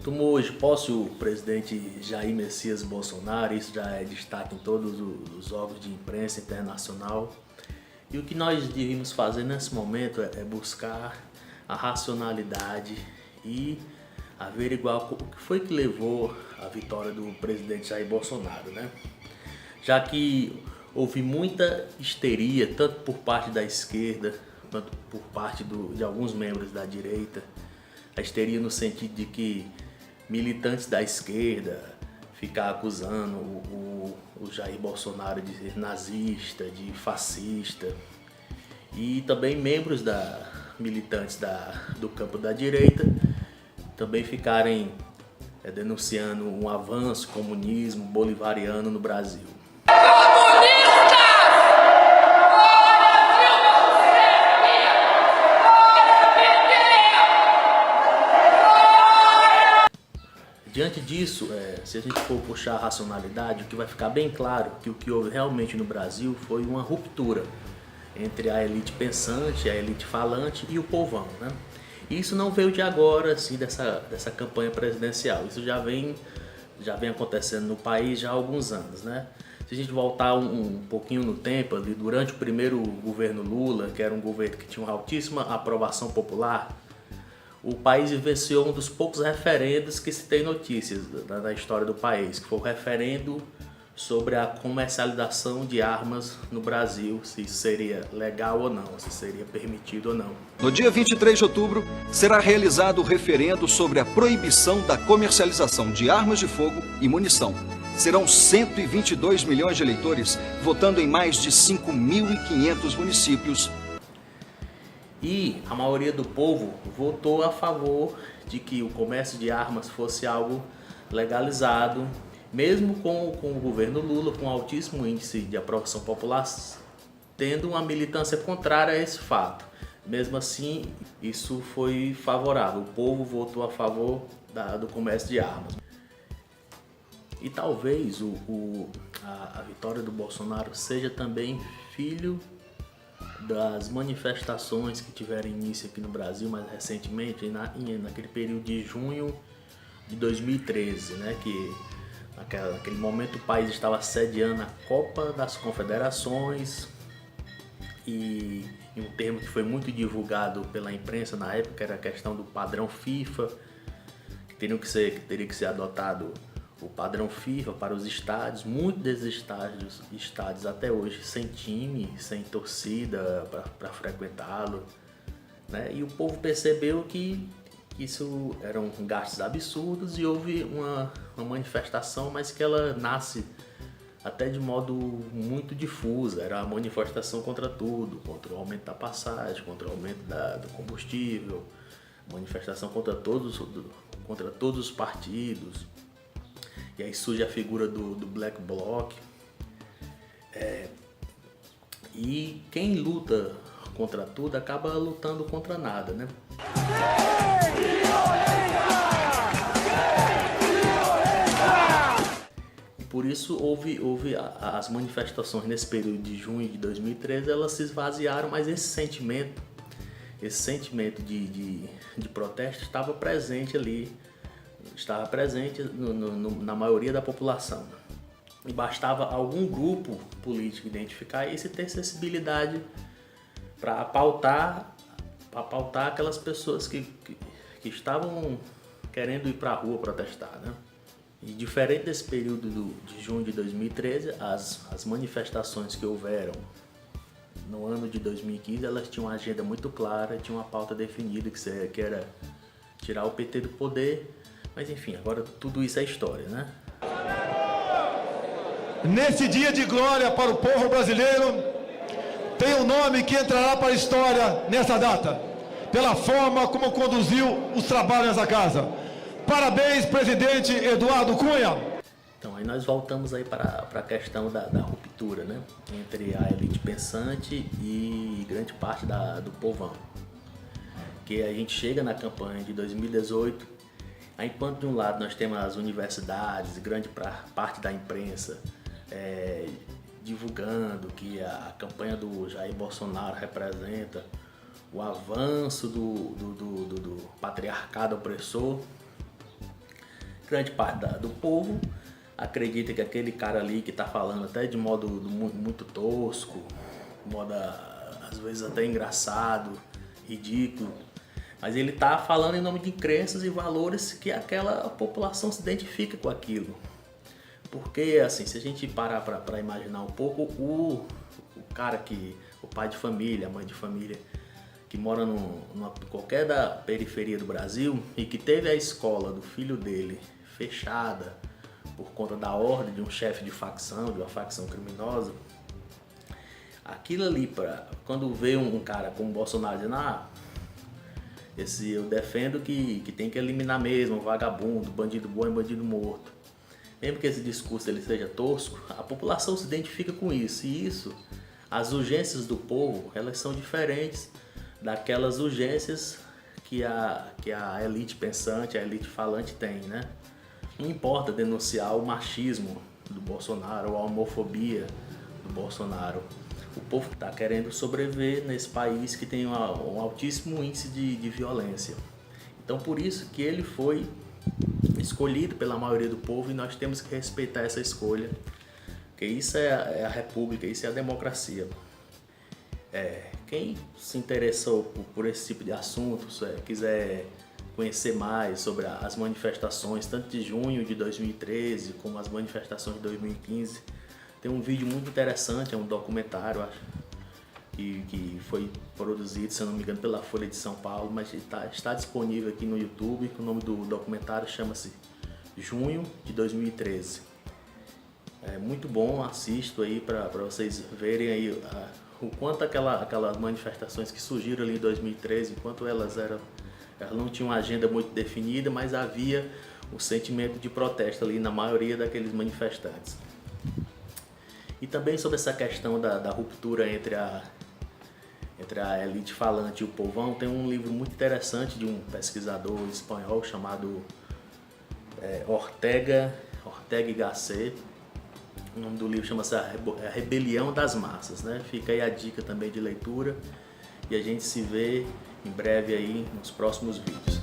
Tomou hoje posse o presidente Jair Messias Bolsonaro, isso já é destaque em todos os órgãos de imprensa internacional. E o que nós devíamos fazer nesse momento é buscar a racionalidade e averiguar o que foi que levou à vitória do presidente Jair Bolsonaro, né? Já que houve muita histeria, tanto por parte da esquerda, quanto por parte de alguns membros da direita. A histeria no sentido de que militantes da esquerda ficar acusando o Jair Bolsonaro de ser nazista, de fascista, e também membros militantes do campo da direita também ficarem denunciando um avanço comunismo bolivariano no Brasil. Diante disso, se a gente for puxar a racionalidade, o que vai ficar bem claro que o que houve realmente no Brasil foi uma ruptura entre a elite pensante, a elite falante e o povão, né? E isso não veio de agora, assim, dessa campanha presidencial. Isso já vem acontecendo no país já há alguns anos, né? Se a gente voltar um pouquinho no tempo, ali, durante o primeiro governo Lula, que era um governo que tinha uma altíssima aprovação popular, o país vivenciou um dos poucos referendos que se tem notícias na história do país, que foi o referendo sobre a comercialização de armas no Brasil, se isso seria legal ou não, se seria permitido ou não. No dia 23 de outubro, será realizado o referendo sobre a proibição da comercialização de armas de fogo e munição. Serão 122 milhões de eleitores votando em mais de 5.500 municípios. E a maioria do povo votou a favor de que o comércio de armas fosse algo legalizado, mesmo com o governo Lula, com altíssimo índice de aprovação popular, tendo uma militância contrária a esse fato. Mesmo assim, isso foi favorável, o povo votou a favor do comércio de armas. E talvez a vitória do Bolsonaro seja também filho das manifestações que tiveram início aqui no Brasil mais recentemente, naquele período de junho de 2013, né, que naquele momento o país estava sediando a Copa das Confederações e um termo que foi muito divulgado pela imprensa na época era a questão do padrão FIFA, que teria que ser adotado o padrão FIFA para os estádios. Muitos desses estádios até hoje sem time, sem torcida para frequentá-lo, né? E o povo percebeu que isso eram gastos absurdos e houve uma manifestação, mas que ela nasce até de modo muito difusa. Era a manifestação contra tudo, contra o aumento da passagem, contra o aumento do combustível, manifestação contra todos os partidos. E aí surge a figura do Black Bloc. E quem luta contra tudo acaba lutando contra nada, né? E por isso houve as manifestações nesse período de junho de 2013, elas se esvaziaram, mas esse sentimento de protesto estava presente ali. Estava presente na maioria da população. E bastava algum grupo político identificar isso e ter sensibilidade para pautar aquelas pessoas que estavam querendo ir para a rua protestar, né? E diferente desse período de junho de 2013, as manifestações que houveram no ano de 2015, elas tinham uma agenda muito clara, tinham uma pauta definida que era tirar o PT do poder. Mas enfim, agora tudo isso é história, né? Nesse dia de glória para o povo brasileiro, tem um nome que entrará para a história nessa data, pela forma como conduziu os trabalhos nessa casa. Parabéns, presidente Eduardo Cunha! Então, aí nós voltamos aí para a questão da ruptura, né? Entre a elite pensante e grande parte do povão. Que a gente chega na campanha de 2018, aí, enquanto de um lado nós temos as universidades e grande parte da imprensa divulgando que a campanha do Jair Bolsonaro representa o avanço do patriarcado opressor, Grande parte do povo acredita que aquele cara ali que está falando até de modo muito tosco, modo às vezes até engraçado, ridículo, mas ele está falando em nome de crenças e valores que aquela população se identifica com aquilo. Porque, assim, se a gente parar para imaginar um pouco, o cara o pai de família, a mãe de família, que mora qualquer da periferia do Brasil e que teve a escola do filho dele fechada por conta da ordem de um chefe de facção, de uma facção criminosa, aquilo ali, quando vê um cara como o Bolsonaro dizendo, eu defendo que tem que eliminar mesmo, vagabundo, bandido bom e bandido morto. Mesmo que esse discurso ele seja tosco, a população se identifica com isso. E isso, as urgências do povo, elas são diferentes daquelas urgências que a elite pensante, a elite falante tem, né? Não importa denunciar o machismo do Bolsonaro ou a homofobia do Bolsonaro. O povo está querendo sobreviver nesse país que tem um altíssimo índice de violência. Então, por isso que ele foi escolhido pela maioria do povo e nós temos que respeitar essa escolha, porque isso é a república, isso é a democracia. Quem se interessou por esse tipo de assuntos, quiser conhecer mais sobre as manifestações, tanto de junho de 2013 como as manifestações de 2015, tem um vídeo muito interessante, é um documentário, acho, que foi produzido, se eu não me engano, pela Folha de São Paulo, mas está disponível aqui no YouTube. O nome do documentário chama-se Junho de 2013. É muito bom, assisto aí para vocês verem aí o quanto aquelas manifestações que surgiram ali em 2013, enquanto elas não tinham uma agenda muito definida, mas havia o sentimento de protesto ali na maioria daqueles manifestantes. E também sobre essa questão da ruptura entre a elite falante e o povão, tem um livro muito interessante de um pesquisador espanhol chamado Ortega y Gasset. O nome do livro chama-se A Rebelião das Massas, né? Fica aí a dica também de leitura e a gente se vê em breve aí nos próximos vídeos.